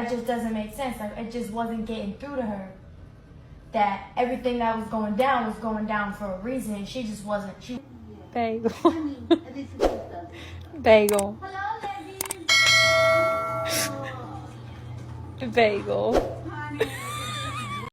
that just doesn't make sense. Like, it just wasn't getting through to her that everything that was going down for a reason, and she just wasn't. She Bagel. Bagel. Hello, ladies. Bagel. Honey.